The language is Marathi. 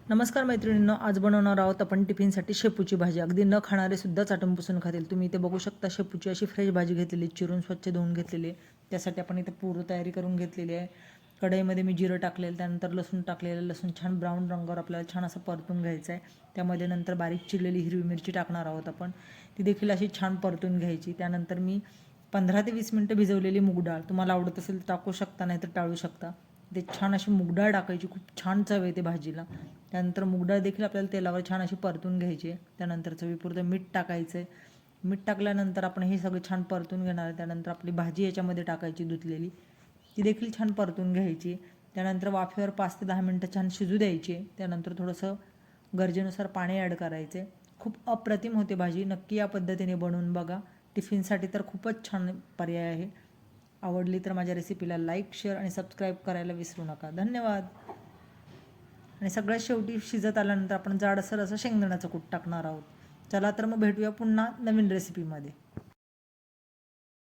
नमस्कार मैत्रिणींनो, आज बनवणार आहोत आपण टिफिनसाठी शेपूची भाजी. अगदी न खाणारे सुद्धा चाटून पुसून खातील. तुम्ही इथे बघू शकता शेपूची अशी फ्रेश भाजी घेतलेली, चिरून स्वच्छ धुवून घेतलेली आहे. त्यासाठी आपण इथे पूर्व तयारी करून घेतलेली आहे. कढईमध्ये मी जिरं टाकलेलं, त्यानंतर लसूण टाकलेलं. लसूण छान ब्राऊन रंगावर आपल्याला छान असं परतून घ्यायचं आहे. त्यामध्ये नंतर बारीक चिरलेली हिरवी मिरची टाकणार आहोत आपण. ती देखील अशी छान परतून घ्यायची. त्यानंतर मी 15 ते 20 मिनटं भिजवलेली मूग डाळ, तुम्हाला आवडत असेल तर टाकू शकता, नाही तर टाळू शकता. ते छान अशी मूग डाळ टाकायची, खूप छान चव येते भाजीला. त्यानंतर मूग डाळ देखील आपल्याला तेलावर छान अशी परतून घ्यायची आहे. त्यानंतर चवीपुरतं मीठ टाकायचं आहे. मीठ टाकल्यानंतर आपण हे सगळं छान परतून घेणार आहे. त्यानंतर आपली भाजी याच्यामध्ये टाकायची धुतलेली, ती देखील छान परतून घ्यायची. त्यानंतर वाफेवर 5 ते 10 मिनटं छान शिजू द्यायची. त्यानंतर थोडंसं गरजेनुसार पाणी ॲड करायचे. खूप अप्रतिम होते भाजी. नक्की या पद्धतीने बनवून बघा. टिफिनसाठी तर खूपच छान पर्याय आहे. आवडली तर माझ्या रेसिपीला लाईक, शेअर आणि सबस्क्राईब करायला विसरू नका. धन्यवाद. आणि सगळ्यात शेवटी शिजत आल्यानंतर आपण जाडसर असं शेंगदाण्याचं कूट टाकणार आहोत. चला तर मग भेटूया पुन्हा नवीन रेसिपीमध्ये.